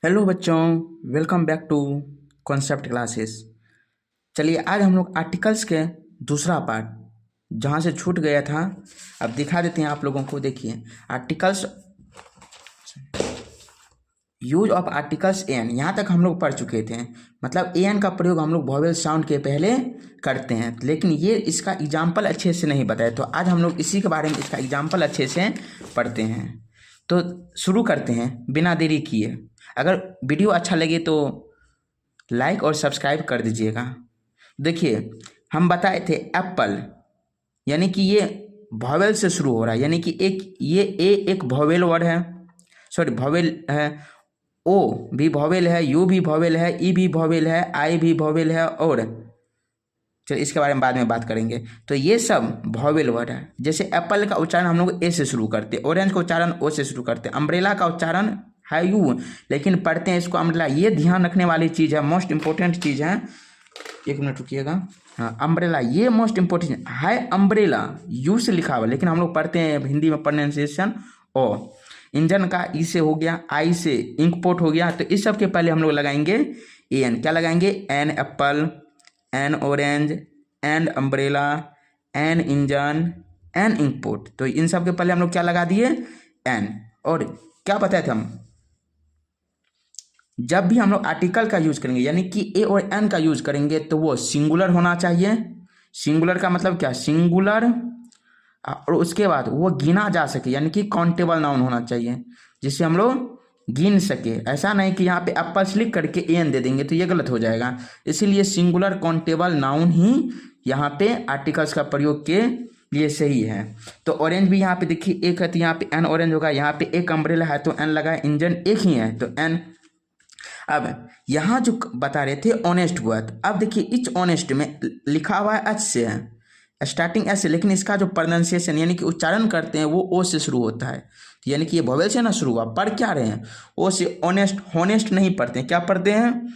Hello बच्चों, welcome back to concept classes. चलिए आज हम लोग आर्टिकल्स के दूसरा पार्ट जहाँ से छूट गया था अब दिखा देते हैं आप लोगों को। देखिए articles, use of articles an, यहाँ तक हम लोग पढ़ चुके थे। मतलब एन का प्रयोग हम लोग वॉवेल साउंड के पहले करते हैं, लेकिन ये इसका एग्जाम्पल अच्छे से नहीं बताया, तो आज हम लोग इसी के बारे में इसका एग्जाम्पल अच्छे से पढ़ते हैं। तो शुरू करते हैं बिना देरी किए। अगर वीडियो अच्छा लगे तो लाइक और सब्सक्राइब कर दीजिएगा। देखिए हम बताए थे एप्पल, यानी कि ये वॉवेल से शुरू हो रहा है, यानी कि ये एक वॉवेल वर्ड है, सॉरी वॉवेल है। ओ भी वॉवेल है, यू भी वॉवेल है, ई भी वॉवेल है, आई भी वॉवेल है, और चलिए इसके बारे में बाद में बात करेंगे। तो ये सब वॉवेल वर्ड है। जैसे एप्पल का उच्चारण हम लोग ए से शुरू करते हैं, ऑरेंज का उच्चारण ओ से शुरू करते हैं, अम्ब्रेला का उच्चारण है यू, लेकिन पढ़ते हैं इसको अम्ब्रेला। ये ध्यान रखने वाली चीज़ है, मोस्ट इंपॉर्टेंट चीज़ है। एक मिनट रुकिएगा। हाँ, अम्ब्रेला ये मोस्ट इंपॉर्टेंट है। अम्ब्रेला यू से लिखा हुआ, लेकिन हम लोग पढ़ते हैं हिंदी में प्रोनाउंसिएशन ओ। इंजन का ई से हो गया, आई से इंकपोर्ट हो गया, तो इस सब के पहले हम लोग लगाएंगे एन। क्या लगाएंगे? An apple, an orange, an umbrella, an engine, an inkpot. तो इन सब के पहले हम लोग क्या लगा दिए? एन। और क्या बताए थे हम, जब भी हम लोग आर्टिकल का यूज करेंगे यानी कि ए और एन का यूज करेंगे तो वो सिंगुलर होना चाहिए। सिंगुलर का मतलब क्या? सिंगुलर, और उसके बाद वो गिना जा सके, यानी कि काउंटेबल नाउन होना चाहिए जिससे हम लोग गिन सके। ऐसा नहीं कि यहाँ पे एप्पल्स लिख करके एन दे देंगे तो ये गलत हो जाएगा। इसीलिए सिंगुलर काउंटेबल नाउन ही यहाँ पे आर्टिकल्स का प्रयोग के लिए सही है। तो ऑरेंज भी यहाँ पे देखिए एक है, तो यहाँ पे एन ऑरेंज होगा। यहाँ पे एक अम्ब्रेला है तो एन लगा, इंजन एक ही है तो एन। अब यहाँ जो बता रहे थे ऑनेस्ट वर्ड, अब देखिए इच ऑनेस्ट में लिखा हुआ है एच से है, स्टार्टिंग एच से, लेकिन इसका जो प्रोनाउंसिएशन यानी कि उच्चारण करते हैं वो ओ से शुरू होता है। तो यानी कि ये वोवेल से ना शुरू हुआ, पढ़ क्या रहे हैं? ओ से। ऑनेस्ट, हॉनेस्ट नहीं पढ़ते हैं, क्या पढ़ते हैं?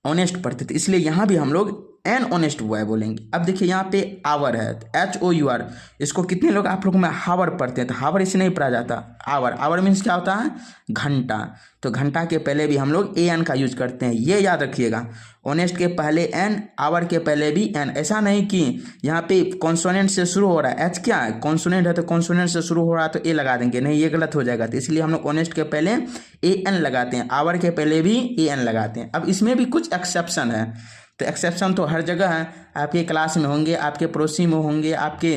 ऑनेस्ट पढ़ते थे। इसलिए यहाँ भी हम लोग एन ऑनेस्ट बॉय बोलेंगे। अब देखिए यहाँ पे आवर है, HOUR, इसको कितने लोग आप लोग में हावर पढ़ते हैं? तो हावर इसे नहीं पढ़ा जाता, आवर। आवर मीन्स क्या होता है? घंटा। तो घंटा के पहले भी हम लोग एन का यूज करते हैं, ये याद रखिएगा। ऑनेस्ट के पहले एन, आवर के पहले भी एन। ऐसा नहीं कि यहाँ पे कॉन्सोनेंट से शुरू हो रहा है, एच क्या है? कॉन्सोनेंट है, तो कॉन्सोनेंट से शुरू हो रहा है तो ए लगा देंगे, नहीं ये गलत हो जाएगा। तो इसलिए हम लोग ऑनेस्ट के पहले एन लगाते हैं, आवर के पहले भी एन लगाते हैं। अब इसमें भी कुछ एक्सेप्शन है, तो एक्सेप्शन तो हर जगह है, आपके क्लास में होंगे, आपके पड़ोसी में होंगे, आपके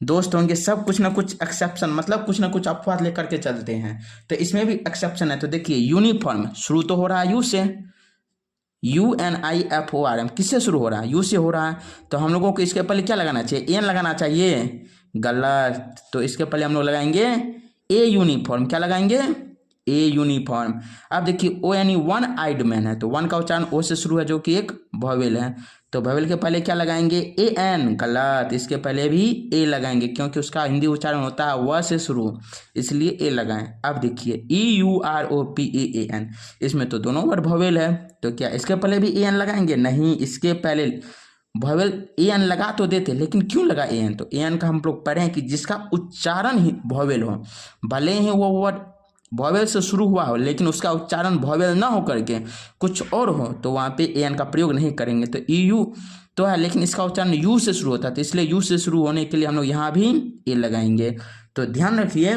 दोस्त होंगे, सब कुछ ना कुछ एक्सेप्शन, मतलब कुछ ना कुछ अपवाद लेकर के चलते हैं। तो इसमें भी एक्सेप्शन है। तो देखिए यूनिफॉर्म शुरू तो हो रहा है यू से, UNIFORM किससे शुरू हो रहा है? यू से हो रहा है। तो हम लोगों को इसके पहले क्या लगाना चाहिए? एन लगाना चाहिए, गलत। तो इसके पहले हम लोग लगाएंगे ए यूनिफॉर्म। क्या लगाएंगे? A uniform. अब देखिए ओ यानी वन आइड मैन है, तो वन का उच्चारण ओ से शुरू है जो कि एक वॉवेल है। तो वॉवेल के पहले क्या लगाएंगे? AN, गलत। इसके पहले भी ए लगाएंगे क्योंकि उसका हिंदी उच्चारण होता है व से शुरू, इसलिए ए लगाएं। अब देखिए EUROPAAN, इसमें तो दोनों वर्ड वॉवेल है, तो क्या इसके पहले भी AN लगाएंगे? नहीं, इसके पहले वॉवेल AN लगा तो देते, लेकिन क्यों लगा AN? तो AN का हम लोग पढ़े हैं कि जिसका उच्चारण ही वॉवेल हो, भले ही वो वर्ड वॉवेल से शुरू हुआ हो लेकिन उसका उच्चारण वॉवेल ना हो करके कुछ और हो, तो वहाँ पे एन का प्रयोग नहीं करेंगे। तो EU तो है, लेकिन इसका उच्चारण यू से शुरू होता है, तो इसलिए यू से शुरू होने के लिए हम लोग यहाँ भी ए लगाएंगे। तो ध्यान रखिए,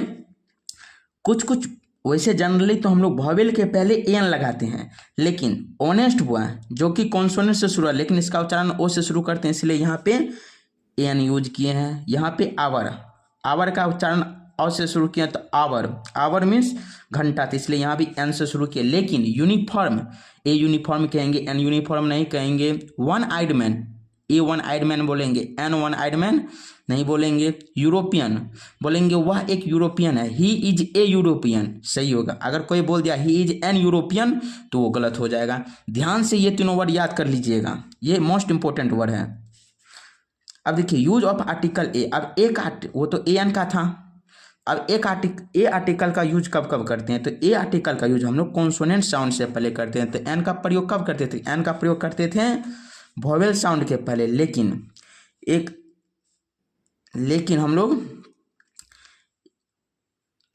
कुछ कुछ वैसे जनरली तो हम लोग वॉवेल के पहले एन लगाते हैं, लेकिन ऑनेस्ट हुआ जो कि कॉन्सोनेंट से शुरू है लेकिन इसका उच्चारण ओ से शुरू करते हैं, इसलिए यहाँ पे एन यूज किए हैं। यहाँ पे आवर, आवर का उच्चारण और से शुरू किया तो आवर, आवर मीन्स घंटा, तो इसलिए यहाँ भी एन से शुरू किया। लेकिन यूनिफॉर्म, ए यूनिफॉर्म कहेंगे, एन यूनिफॉर्म नहीं कहेंगे। वन आइड मैन, ए वन आइड मैन बोलेंगे, एन वन आइड मैन नहीं बोलेंगे। यूरोपियन बोलेंगे, वह एक यूरोपियन है, ही इज ए यूरोपियन, सही होगा। अगर कोई बोल दिया ही इज एन यूरोपियन तो वो गलत हो जाएगा। ध्यान से ये तीनों वर्ड याद कर लीजिएगा, ये मोस्ट इंपॉर्टेंट वर्ड है। अब देखिए यूज ऑफ आर्टिकल ए, अब एक वो तो ए एन का था, अब ए आर्टिकल का यूज कब कब करते हैं? तो ए आर्टिकल का यूज हम लोग कॉन्सोनेंट साउंड से पहले करते हैं। तो एन का प्रयोग कब करते थे? एन का प्रयोग करते थे वॉवेल साउंड के पहले, लेकिन हम लोग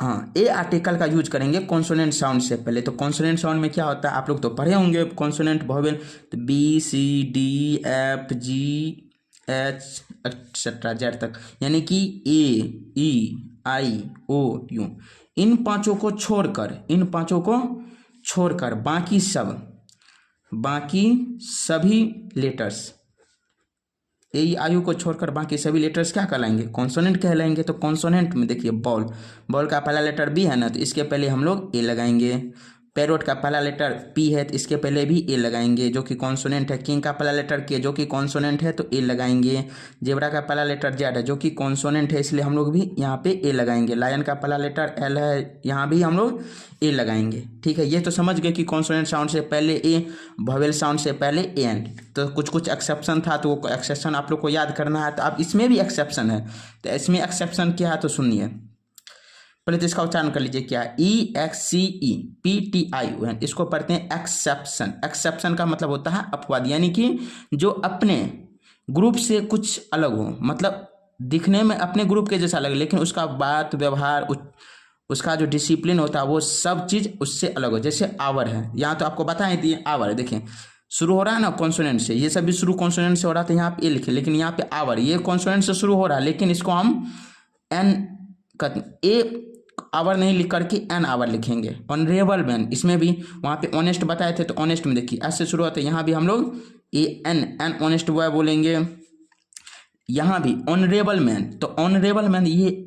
हाँ, ए आर्टिकल का यूज करेंगे कॉन्सोनेंट साउंड से पहले। तो कॉन्सोनेंट साउंड में क्या होता है, आप लोग तो पढ़े होंगे कॉन्सोनेंट वोवेल, तो B C D F G H etcetera Z तक, यानी कि ए ई आई ओ यू, इन पांचों को छोड़कर बाकी सभी letters, A E I you को छोड़कर बाकी सभी लेटर्स क्या कहलाएंगे, कॉन्सोनेंट कहलाएंगे। तो कॉन्सोनेंट में देखिए बॉल का पहला लेटर बी है ना, तो इसके पहले हम लोग ए लगाएंगे। पैरोट का पहला लेटर पी है, तो इसके पहले भी ए लगाएंगे जो कि कॉन्सोनेंट है। किंग का पहला लेटर के जो कि कॉन्सोनेंट है, तो ए लगाएंगे। जेब्रा का पहला लेटर जेड है जो कि कॉन्सोनेंट है, इसलिए हम लोग भी यहाँ पे ए लगाएंगे। लायन का पहला लेटर एल है, यहाँ भी हम लोग ए लगाएंगे। ठीक है, ये तो समझ गए कि कॉन्सोनेंट साउंड से पहले ए, वोवेल साउंड से पहले ए एन। तो कुछ एक्सेप्शन था, तो वो एक्सेप्शन आप लोग को याद करना है। तो अब इसमें भी एक्सेप्शन है, तो इसमें एक्सेप्शन क्या है तो सुनिए। पहले तो इसका उच्चारण कर लीजिए, क्या, E X C E P T I O N, इसको पढ़ते हैं एक्सेप्शन। एक्सेप्शन का मतलब होता है अपवाद, यानी कि जो अपने ग्रुप से कुछ अलग हो, मतलब दिखने में अपने ग्रुप के जैसा लगे, लेकिन उसका बात व्यवहार, उसका जो डिसिप्लिन होता है, वो सब चीज़ उससे अलग हो। जैसे आवर है, यहाँ तो आपको बताएं दिए आवर, देखें शुरू हो रहा है ना कॉन्सोनेंट से, ये सब भी शुरू कॉन्सोनेंट से हो रहा था, यहाँ पे ए लिखे, लेकिन यहाँ पे आवर, ये कॉन्सोनेंट से शुरू हो रहा है, लेकिन इसको हम एन ए आवर नहीं लिख करके एन आवर लिखेंगे। ऑनरेबल मैन, इसमें भी वहाँ पे ऑनेस्ट बताए थे, तो ऑनेस्ट में देखिए ऐसे शुरू होता है, यहाँ भी हम लोग ए एन ऑनेस्ट बॉय बोलेंगे। यहाँ भी ऑनरेबल मैन, तो ऑनरेबल मैन ये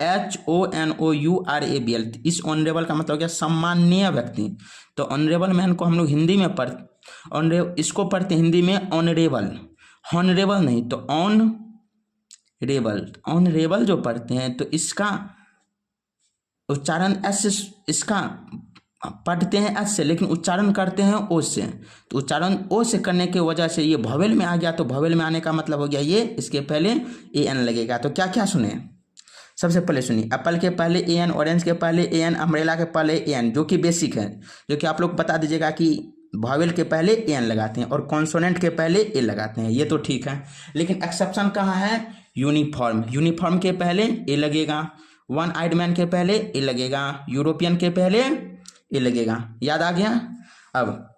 HONOURABL, इस ऑनरेबल का मतलब क्या, सम्माननीय व्यक्ति। तो ऑनरेबल मैन को हम लोग हिंदी में इसको पढ़ते हिंदी में ऑनरेबल, हॉनरेबल नहीं, तो ऑनरेबल जो पढ़ते हैं, तो इसका उच्चारण एस से, इसका पढ़ते हैं एस से, लेकिन उच्चारण करते हैं ओ से। तो उच्चारण ओ से करने की वजह से ये भवेल में आ गया। तो भवेल में आने का मतलब हो गया ये, इसके पहले ए एन लगेगा। तो क्या क्या सुने, सबसे पहले सुनिए, एप्पल के पहले ए एन, ऑरेंज के पहले ए एन, अम्ब्रेला के पहले ए एन, जो कि बेसिक है, जो कि आप लोग बता दीजिएगा कि भवेल के पहले ए एन लगाते हैं और कॉन्सोनेंट के पहले ए लगाते हैं, ये तो ठीक है। लेकिन एक्सेप्शन कहाँ है, यूनिफॉर्म के पहले ए लगेगा, वन आइड मैन के पहले ए लगेगा, यूरोपियन के पहले ए लगेगा। याद आ गया। अब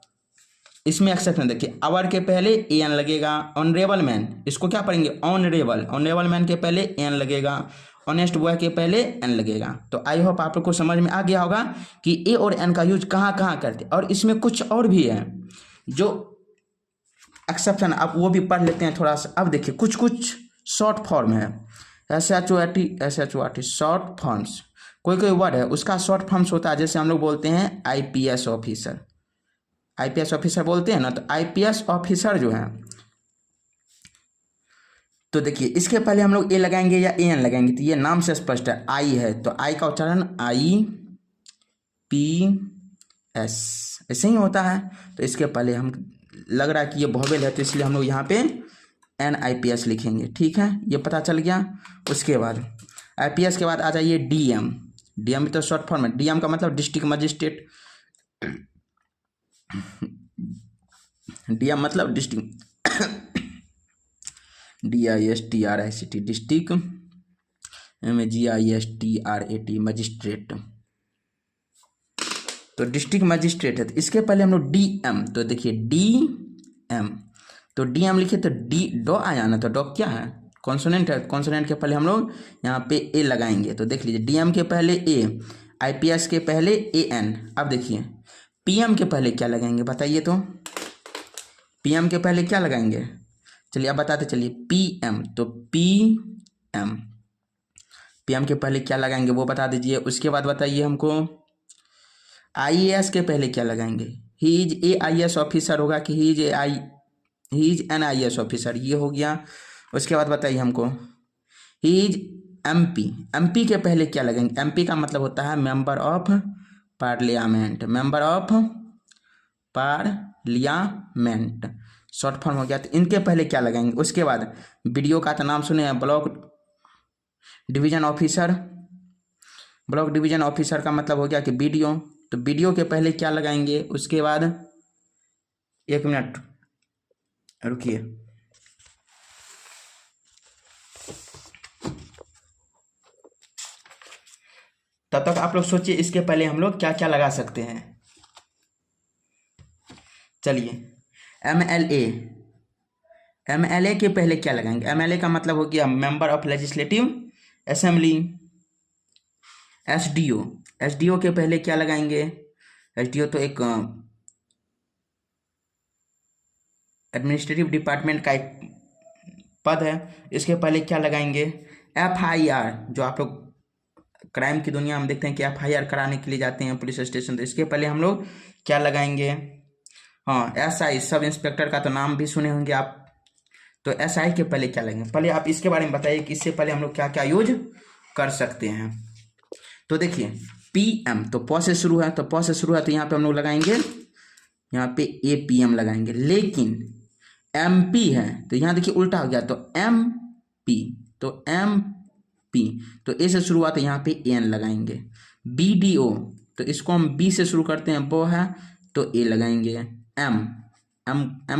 इसमें एक्सेप्शन देखिए, आवर के पहले ए एन लगेगा। ऑनरेबल मैन, इसको क्या पढ़ेंगे, ऑनरेबल मैन के पहले ए एन लगेगा। ऑनेस्ट बॉय के पहले एन लगेगा। तो आई होप आप लोग को समझ में आ गया होगा कि ए और एन का यूज कहाँ कहाँ करते हैं। और इसमें कुछ और भी है जो एक्सेप्शन, आप वो भी पढ़ लेते हैं थोड़ा सा। अब देखिए कुछ शॉर्ट फॉर्म है, SHORT शॉर्ट फॉर्म्स, कोई वर्ड है उसका शॉर्ट फॉर्म्स होता है। जैसे हम लोग बोलते हैं IPS ऑफिसर बोलते हैं ना, तो IPS ऑफिसर जो है, तो देखिए इसके पहले हम लोग ए लगाएंगे या ए एन लगाएंगे, तो ये नाम से स्पष्ट है, आई है, तो आई का उच्चारण IPS ऐसे ही होता है। तो इसके पहले हम, लग रहा है कि ये वोवेल है, तो इसलिए हम लोग यहाँ पे NIPS लिखेंगे। ठीक है, ये पता चल गया। उसके बाद IPS के बाद आ जाइए DM भी तो शॉर्ट फॉर्म है। DM का मतलब डिस्ट्रिक्ट मजिस्ट्रेट, DM मतलब district DISTRICT district, MAGISTRAT magistrate, तो डिस्ट्रिक्ट मजिस्ट्रेट है। तो इसके पहले हम लोग DM, तो देखिए DM, तो DM लिखे तो डॉ आया ना, तो डॉ क्या है, कॉन्सोनेंट है। कॉन्सोनेंट के पहले हम लोग यहाँ पे ए लगाएंगे। तो देख लीजिए DM के पहले ए, IPS के पहले AN। अब देखिए PM के पहले क्या लगाएंगे बताइए, तो PM के पहले क्या लगाएंगे, चलिए अब बताते चलिए, PM, तो PM के पहले क्या लगाएंगे वो बता दीजिए। उसके बाद बताइए हमको IAS के पहले क्या लगाएंगे, ही इज AIS ऑफिसर होगा कि ही इज NIS ऑफिसर, ये हो गया। उसके बाद बताइए हमको ही इज MP के पहले क्या लगेंगे, MP का मतलब होता है member of parliament, short form हो गया। तो इनके पहले क्या लगाएंगे। उसके बाद वीडियो का तो नाम सुने हैं, ब्लॉक डिवीजन ऑफिसर का मतलब हो गया कि वीडियो, तो वीडियो के पहले क्या लगाएंगे। उसके बाद 1 मिनट रुकिए, तब तक आप लोग सोचिए इसके पहले हम लोग क्या क्या लगा सकते हैं। चलिए एमएलए के पहले क्या लगाएंगे? एमएलए का मतलब हो गया member of legislative assembly. SDO के पहले क्या लगाएंगे? एसडीओ तो एक एडमिनिस्ट्रेटिव डिपार्टमेंट का एक पद है। इसके पहले क्या लगाएंगे? एफआईआर, जो आप लोग क्राइम की दुनिया में देखते हैं कि एफआईआर कराने के लिए जाते हैं पुलिस स्टेशन, तो इसके पहले हम लोग क्या लगाएंगे? हाँ, एसआई, सब इंस्पेक्टर का तो नाम भी सुने होंगे आप। तो एसआई के पहले क्या लगेंगे? पहले आप इसके बारे में बताइए कि इससे पहले हम लोग क्या क्या यूज कर सकते हैं। तो देखिए पीएम तो प से शुरू है, तो प से शुरू है तो यहाँ पे हम लोग लगाएंगे, यहाँ पे एपीएम लगाएंगे। लेकिन एमपी है तो यहाँ देखिए उल्टा हो गया, तो एमपी तो ए से शुरू हुआ तो यहाँ पे एन लगाएंगे। बीडीओ तो इसको हम बी से शुरू करते हैं, वो है तो ए लगाएंगे। एम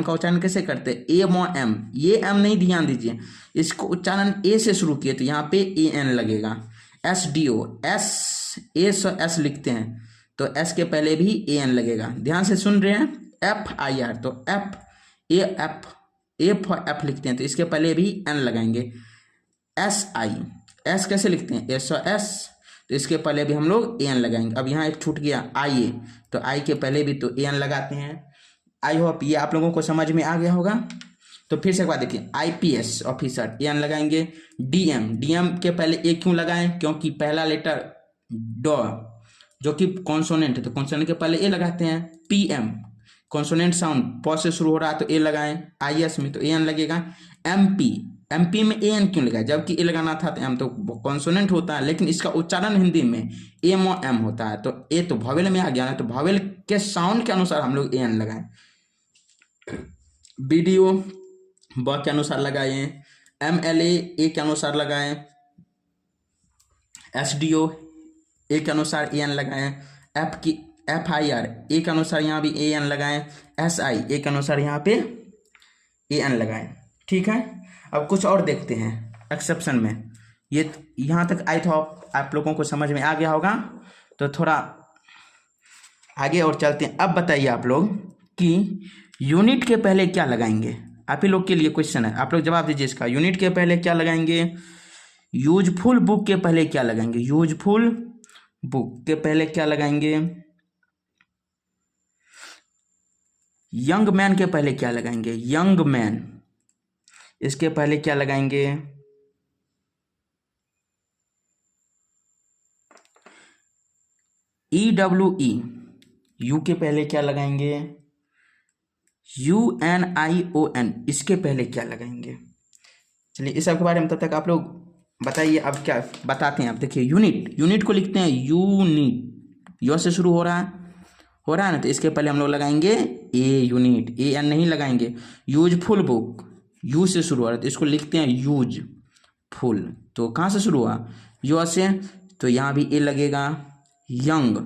का उच्चारण कैसे करते हैं? ए मो एम, ये एम नहीं, ध्यान दीजिए, इसको उच्चारण ए से शुरू किए तो यहाँ पे ए एन लगेगा। एसडीओ एस लिखते हैं तो एस के पहले भी ए एन लगेगा, ध्यान से सुन रहे हैं। एफआईआर तो एफ लिखते हैं तो इसके पहले भी एन लगाएंगे। एसआई, एस कैसे लिखते हैं? एस तो इसके पहले भी हम लोग ए एन लगाएंगे। अब यहाँ एक छूट गया आई, तो आई के पहले भी तो ए एन लगाते हैं। आई होप ये आप लोगों को समझ में आ गया होगा। तो फिर से एक बार देखिए, आईपीएस ऑफिसर ए एन लगाएंगे। डीएम के पहले ए क्यों लगाएं? क्योंकि पहला लेटर ड जो कि कॉन्सोनेंट है तो कॉन्सोनेंट के पहले ए लगाते हैं। पीएम कॉन्सोनेंट साउंड प से शुरू हो रहा है तो ए लगाएं। आईएस में तो ए एन लगेगा। एमपी में ए एन क्यों लगाया? जबकि ए लगाना था तो एम तो कॉन्सोनेंट होता है, लेकिन इसका उच्चारण हिंदी में एम ओ एम होता है, तो ए तो भवेल में आ गया ना, तो भवेल के साउंड के अनुसार हम लोग ए एन लगाएं। बीडीओ ब के अनुसार लगाएं। एमएलए ए के अनुसार लगाएं। एसडीओ ए के अनुसार ए एन लगाएं। एफआईआर ए के अनुसार यहाँ भी ए एन लगाएं। एसआई ए के अनुसार यहाँ पे ए एन लगाएं। ठीक है, अब कुछ और देखते हैं एक्सेप्शन में। ये यहाँ तक आई था, आप लोगों को समझ में आ गया होगा, तो थोड़ा आगे और चलते हैं। अब बताइए आप लोग कि यूनिट के पहले क्या लगाएंगे? आप ही लोग के लिए क्वेश्चन है, आप लोग जवाब दीजिए इसका। यूनिट के पहले क्या लगाएंगे? यूजफुल बुक के पहले क्या लगाएंगे? यूजफुल बुक के पहले क्या लगाएंगे? यंग मैन के पहले क्या लगाएंगे? यंग मैन, इसके पहले क्या लगाएंगे? EWE, यू के पहले क्या लगाएंगे? UNION, इसके पहले क्या लगाएंगे? चलिए इस सब के बारे में तब तक आप लोग बताइए। अब क्या बताते हैं आप, देखिए यूनिट को लिखते हैं यूनिट, यू से शुरू हो रहा है ना, तो इसके पहले हम लोग लगाएंगे ए यूनिट, ए एन नहीं लगाएंगे। यूजफुल बुक यू से शुरू हो रहा है तो इसको लिखते हैं यूज फुल, तो कहाँ से शुरू हुआ? यू से, तो यहाँ भी ए लगेगा। यंग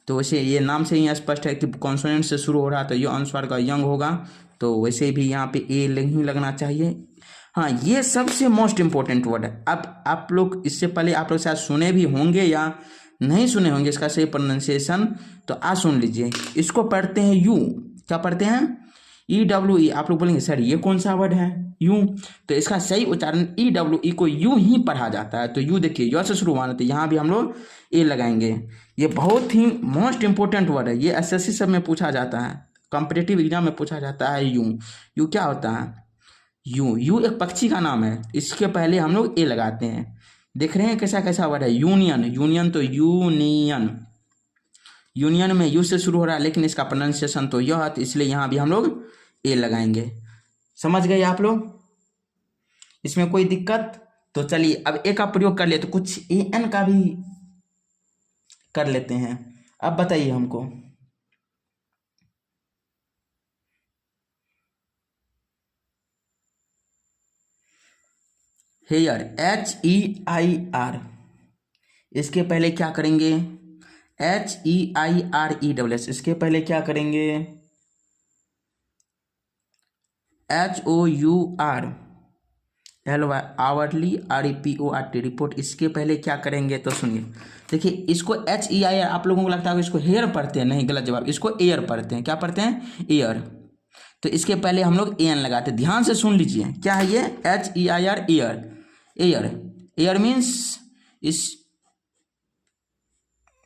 तो वैसे ये नाम से ही स्पष्ट है कि कॉन्सोनेंट से शुरू हो रहा है तो ये अनुस्वार का यंग होगा, तो वैसे भी यहाँ पे ए नहीं लगना चाहिए। हाँ, ये सबसे मोस्ट इंपॉर्टेंट वर्ड है। अब आप लोग इससे पहले आप लोग शायद सुने भी होंगे या नहीं सुने होंगे इसका सही प्रोनाउंसिएशन, तो आज सुन लीजिए। इसको पढ़ते हैं यू, क्या पढ़ते हैं? EWE। आप लोग बोलेंगे सर ये कौन सा वर्ड है यू? तो इसका सही उच्चारण EWE को यू ही पढ़ा जाता है। तो यू देखिए यू से शुरू हुआ, तो यहाँ भी हम लोग ए लगाएंगे। ये बहुत ही मोस्ट इंपॉर्टेंट वर्ड है, ये SSC सब में पूछा जाता है, कॉम्पिटिटिव एग्जाम में पूछा जाता है। यू क्या होता है? यू एक पक्षी का नाम है, इसके पहले हम लोग ए लगाते हैं। देख रहे हैं कैसा कैसा वर्ड है? यूनियन तो यूनियन में यू से शुरू हो रहा है, लेकिन इसका प्रोनाउंसिएशन तो यह है, तो इसलिए यहाँ भी हम लोग ए लगाएंगे। समझ गए आप लोग? इसमें कोई दिक्कत? तो चलिए अब ए का प्रयोग कर ले तो कुछ ए एन का भी कर लेते हैं। अब बताइए हमको, हेयर HEIR, इसके पहले क्या करेंगे? HEIRESS, इसके पहले क्या करेंगे? HOUR, आवरली, REPORT रिपोर्ट, इसके पहले क्या करेंगे तो सुनिए। देखिए इसको HEIR, आप लोगों को लगता है इसको हेयर पढ़ते हैं, नहीं, गलत जवाब, इसको एयर पढ़ते हैं। क्या पढ़ते हैं? एयर। तो इसके पहले हम लोग AN लगाते हैं। ध्यान से सुन लीजिए, क्या है ये? HEIR, air. Air, air means इस,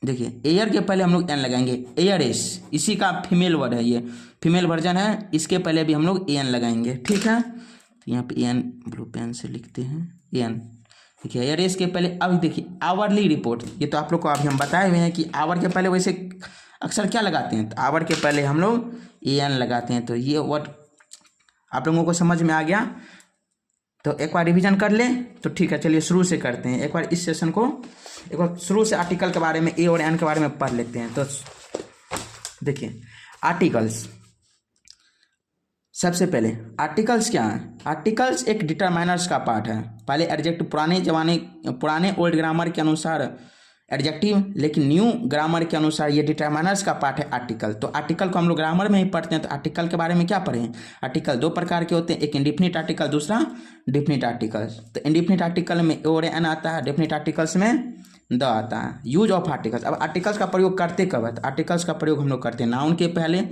देखिए एयर के पहले हम लोग एन लगाएंगे, एयरेस, इसी का फीमेल वर्ड है, ये फीमेल वर्जन है, इसके पहले भी हम लोग एन लगाएंगे, ठीक है। तो यहाँ पे एन ब्लू पेन से लिखते हैं एन, देखिए एयरेस के पहले। अब देखिए आवरली रिपोर्ट, ये तो आप लोग को अभी हम बताए हुए हैं कि आवर के पहले वैसे अक्सर क्या लगाते हैं, तो आवर के पहले हम लोग एन लगाते हैं। तो ये वर्ड आप लोगों को समझ में आ गया। तो एक बार रिवीजन कर ले तो ठीक है। चलिए शुरू से करते हैं, एक बार इस सेशन को एक बार शुरू से आर्टिकल के बारे में, ए और एन के बारे में पढ़ लेते हैं। तो देखिए आर्टिकल्स, सबसे पहले आर्टिकल्स क्या है? आर्टिकल्स एक डिटरमाइनर्स का पार्ट है। पहले एडजेक्टिव, पुराने ओल्ड ग्रामर के अनुसार एडजेक्टिव, लेकिन न्यू ग्रामर के अनुसार ये डिटरमाइनर्स का पार्ट है आर्टिकल। तो आर्टिकल को हम लोग ग्रामर में ही पढ़ते हैं। तो आर्टिकल के बारे में क्या पढ़ें? आर्टिकल दो प्रकार के होते हैं, एक इंडिफिनिट आर्टिकल, दूसरा डिफिनिट आर्टिकल्स। तो इंडिफिनिट आर्टिकल में ए और एन आता है, डिफिनिट आर्टिकल्स में द आता है। यूज ऑफ आर्टिकल्स, अब आर्टिकल्स का प्रयोग करते कब है? तो आर्टिकल्स का प्रयोग हम लोग करते हैं नाउन के पहले।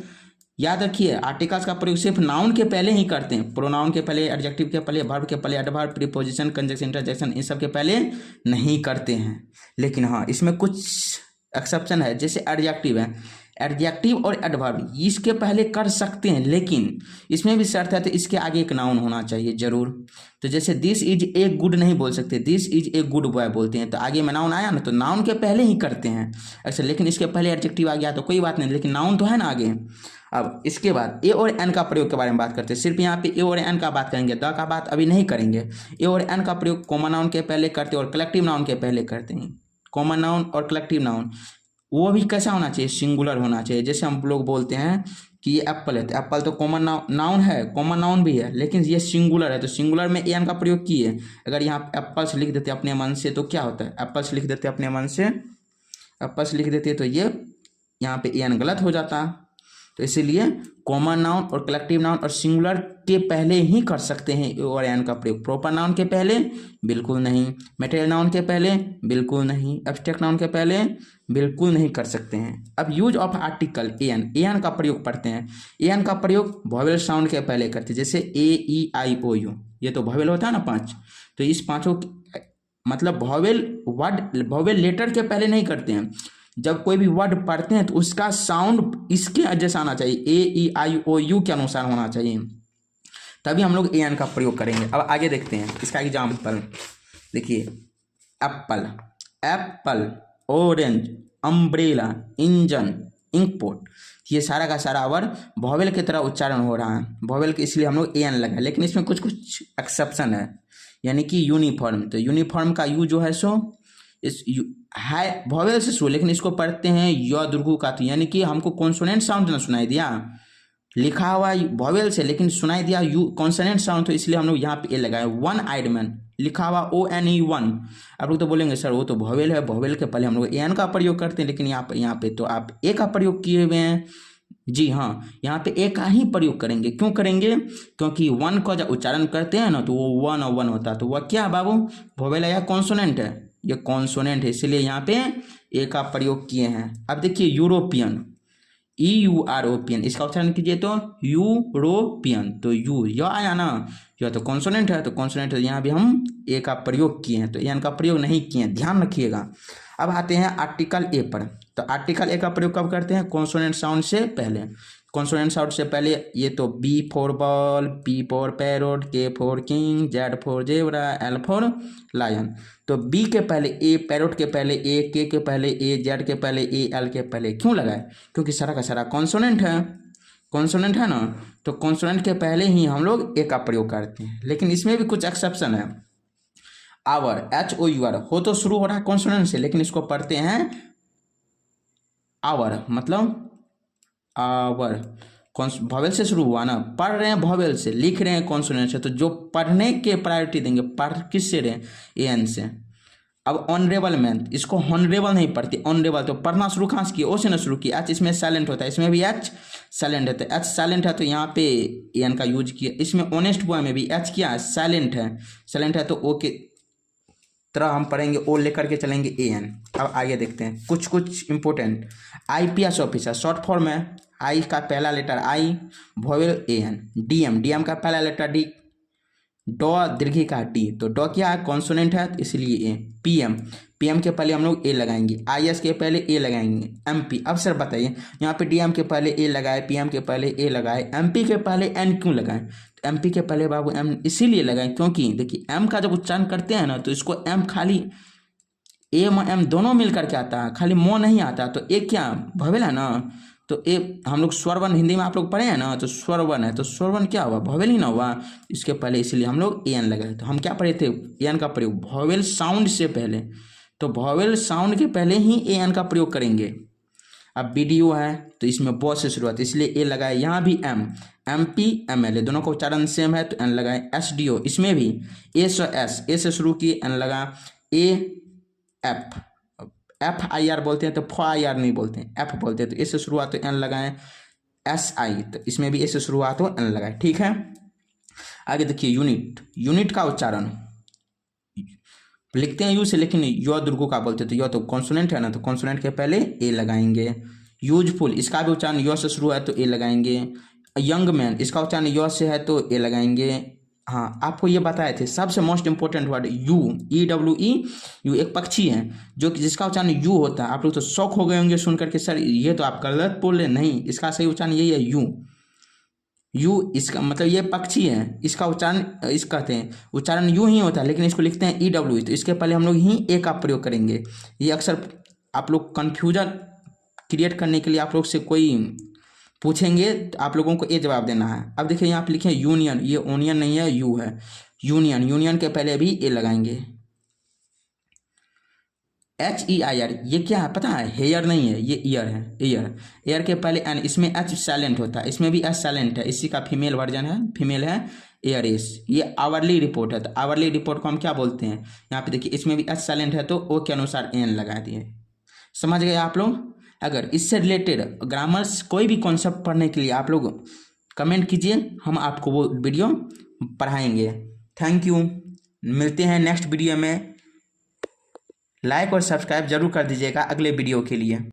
याद रखिए आर्टिकल्स का प्रयोग सिर्फ नाउन के पहले ही करते हैं, प्रोनाउन के पहले, एडजेक्टिव के पहले, वर्ब के पहले, एडवर्ब, प्रीपोजिशन, कंजंक्शन, इंटरजेक्शन, इन सब के पहले नहीं करते हैं। लेकिन हाँ इसमें कुछ एक्सेप्शन है, जैसे एडजेक्टिव है, एडजेक्टिव और एडवर्ब इसके पहले कर सकते हैं, लेकिन इसमें भी शर्त है, तो इसके आगे एक नाउन होना चाहिए जरूर। तो जैसे दिस इज ए गुड नहीं बोल सकते, this is a good boy बोलते हैं, तो आगे में नाउन आया ना, तो नाउन के पहले ही करते हैं अच्छा। लेकिन इसके पहले एडजेक्टिव आ गया तो कोई बात नहीं, लेकिन नाउन तो है ना आगे। अब इसके बाद ए और एन का प्रयोग के बारे में बात करते हैं। सिर्फ यहाँ पे ए और एन का बात करेंगे, द का बात अभी नहीं करेंगे। ए और एन का प्रयोग कॉमन नाउन के पहले करते हैं और कलेक्टिव नाउन के पहले करते हैं। कॉमन नाउन और कलेक्टिव नाउन वो भी कैसा होना चाहिए? सिंगुलर होना चाहिए। जैसे हम लोग बोलते हैं कि ये एप्पल है, तो एप्पल तो कॉमन नाउन है, कॉमन नाउन भी है, लेकिन ये सिंगुलर है, तो सिंगुलर में एन का प्रयोग किए। अगर यहाँ एप्पल्स लिख देते अपने मन से तो क्या होता है? एप्पल्स लिख देते अपने मन से, एप्पल्स लिख देते तो ये यहाँ पे एन गलत हो जाता। तो इसीलिए कॉमन नाउन और कलेक्टिव नाउन और सिंगुलर के पहले ही कर सकते हैं ए और एन का प्रयोग। प्रॉपर नाउन के पहले बिल्कुल नहीं, मटेरियल नाउन के पहले बिल्कुल नहीं, एब्स्ट्रैक्ट नाउन के पहले बिल्कुल नहीं कर सकते हैं। अब यूज ऑफ आर्टिकल एन का प्रयोग पढ़ते हैं। एन का प्रयोग वॉवेल साउंड के पहले करते हैं, जैसे AEIOU, ये तो वॉवेल होता है ना 5, तो इस पांचों मतलब वॉवेल लेटर के पहले नहीं करते हैं। जब कोई भी वर्ड पढ़ते हैं तो उसका साउंड इसके जैसा आना चाहिए, AEIOU के अनुसार होना चाहिए, तभी हम लोग एन का प्रयोग करेंगे। अब आगे देखते हैं इसका एग्जाम्पल। देखिए apple, apple, orange, umbrella, engine, inkpot, ये सारा का सारा वर्ड वॉवेल की तरह उच्चारण हो रहा है, वॉवेल के, इसलिए हम लोग एन लगाए। लेकिन इसमें कुछ कुछ एक्सेप्शन है, यानी कि यूनिफॉर्म। तो यूनिफॉर्म का यू जो है सो इस है वॉवेल से शुरू, लेकिन इसको पढ़ते हैं य दुर्गु का, तो यानी कि हमको कॉन्सोनेंट साउंड ना सुनाई दिया, लिखा हुआ वॉवेल से लेकिन सुनाई दिया यू कॉन्सोनेंट साउंड, तो इसलिए हम लोग यहाँ पे ए लगाए। वन आइड मैन लिखा हुआ ONE 1, आप लोग तो बोलेंगे सर वो तो वॉवेल है, वॉवेल के पहले हम लोग एन का प्रयोग करते हैं, लेकिन यहाँ पे तो आप ए का प्रयोग किए हुए हैं। जी हाँ, यहाँ पे ए का ही प्रयोग करेंगे। क्यों करेंगे? क्योंकि वन का जब उच्चारण करते हैं ना तो वो वन और वन होता है, तो वह क्या बाबू वॉवेल है या कॉन्सोनेंट है? ये कॉन्सोनेंट है, इसलिए यहाँ पे ए का प्रयोग किए हैं। अब देखिए यूरोपियन, EUROPIAN, इसका उच्चारण कीजिए तो यूरोपियन, तो यू यह आया ना, यह तो कॉन्सोनेंट है, तो कॉन्सोनेंट यहाँ भी हम ए का प्रयोग किए हैं, तो एन का प्रयोग नहीं किए, ध्यान रखिएगा। अब आते हैं आर्टिकल ए पर। तो आर्टिकल ए का प्रयोग कब करते हैं? कॉन्सोनेंट साउंड से पहले। कॉन्सोनेंट साउंड से पहले ये तो B for ball, P for parrot, K for king, Z for zebra, L for lion. तो B के पहले A, पैरोट के पहले A, K के पहले A, Z के पहले A, L के पहले क्यों लगाए? क्योंकि सारा का सारा कॉन्सोनेंट है, कॉन्सोनेंट है ना, तो कॉन्सोनेंट के पहले ही हम लोग ए का प्रयोग करते हैं। लेकिन इसमें भी कुछ एक्सेप्शन है। आवर, HOUR हो तो शुरू हो रहा है कॉन्सोनेंट से, लेकिन इसको पढ़ते हैं आवर, मतलब आवर, वॉवेल से शुरू हुआ ना, पढ़ रहे हैं वॉवेल से, लिख रहे हैं कॉन्सोनेंट से, तो जो पढ़ने के प्रायोरिटी देंगे, पढ़ किससे रहे? एन से। अब ऑनरेबल मैन, इसको हॉनरेबल नहीं पढ़ती, ऑनरेबल। तो पढ़ना शुरू कहाँ से किया, ओ से ना शुरू किया। एच इसमें साइलेंट होता है, इसमें भी एच साइलेंट है, तो एच साइलेंट है तो यहाँ पे एन का यूज किया। इसमें ऑनेस्ट बॉय में भी एच क्या है, साइलेंट है, साइलेंट है तो ओ के तरह हम पढ़ेंगे, ओ लेकर के चलेंगे ए एन। अब आगे देखते हैं कुछ कुछ important. IPS officer short form है, आई का पहला letter I, vowel A N. DM, DM का पहला लेटर डी, डॉ दीर्घी का डी, तो डॉ क्या है, कॉन्सोनेंट है इसलिए ए। पीएम, पीएम के पहले हम लोग ए लगाएंगे, आईएस के पहले ए लगाएंगे। एमपी, अब सर बताइए यहाँ पे डीएम के पहले ए लगाए, पीएम के पहले ए लगाए, एमपी के पहले एन क्यों लगाएं, तो एमपी के पहले बाबू एम इसीलिए लगाएं क्योंकि देखिए एम का जब उच्चारण करते हैं ना तो इसको एम खाली ए एम दोनों मिल करके आता है, खाली मो नहीं आता। तो एक क्या भवेल है ना, तो ए हम लोग स्वरवन हिंदी में आप लोग पढ़े हैं ना, तो स्वरवन है तो स्वरवन क्या हुआ, भवेल ही ना हुआ इसके पहले, इसलिए हम लोग ए एन लगाए। तो हम क्या पढ़े थे, ए एन का प्रयोग भवेल साउंड से पहले, तो भवेल साउंड के पहले ही ए एन का प्रयोग करेंगे। अब बीडीओ है तो इसमें बॉस से शुरुआत इसलिए ए लगाए। यहाँ भी एम, एमपी एमएलए दोनों का उच्चारण सेम है तो एन लगाए। एसडीओ इसमें भी ए से एस, ए से शुरू किए एन लगा। A F, F I R बोलते हैं तो फ आई आर नहीं बोलते हैं, एफ बोलते हैं, तो ए से शुरुआत तो एन लगाए। एस आई, तो इसमें भी ए से शुरुआत हो एन लगाए, ठीक है। आगे देखिए यूनिट, यूनिट का उच्चारण लिखते हैं यू से, लेकिन यो दुर्गो का बोलते हैं, तो यो तो कॉन्सोनेंट है ना, तो कॉन्सोनेंट के पहले ए लगाएंगे। यूजफुल, इसका भी उच्चारण यो से शुरू है तो ए लगाएंगे। यंग मैन, इसका उच्चारण यो से है तो ए लगाएंगे। हाँ आपको ये बताए थे सबसे most important word you, E W E, you एक पक्षी है जो कि जिसका उच्चारण यू होता है। आप लोग तो शौक हो गए होंगे सुन करके, सर ये तो आप गलत बोल रहे, नहीं इसका सही उच्चारण यही है यू। यू इसका मतलब ये पक्षी है, इसका उच्चारण इस कहते हैं, उच्चारण यू ही होता है लेकिन इसको लिखते हैं ई डब्ल्यू, तो इसके पहले हम लोग ही ए का प्रयोग करेंगे। ये अक्सर आप लोग कन्फ्यूजन क्रिएट करने के लिए आप लोग से कोई पूछेंगे तो आप लोगों को ए जवाब देना है। अब देखिए यहाँ पे लिखे यूनियन, ये ओनियन नहीं है यू है, यूनियन, यूनियन के पहले भी ए लगाएंगे। एच ई आई आर, ये क्या है पता है, हेयर नहीं है ये ईयर है, ईयर, ईयर के पहले एन, इसमें एच साइलेंट होता है, इसमें भी एच साइलेंट है, इसी का फीमेल वर्जन है, फीमेल है एयर एस। ये आवरली रिपोर्ट है, तो आवरली रिपोर्ट को हम क्या बोलते हैं, यहाँ पे देखिए इसमें भी एच साइलेंट है तो ओ के अनुसार एन लगा दिए। समझ गए आप लोग। अगर इससे रिलेटेड ग्रामर्स कोई भी कॉन्सेप्ट पढ़ने के लिए आप लोग कमेंट कीजिए, हम आपको वो वीडियो पढ़ाएंगे। थैंक यू, मिलते हैं नेक्स्ट वीडियो में। लाइक और सब्सक्राइब जरूर कर दीजिएगा अगले वीडियो के लिए।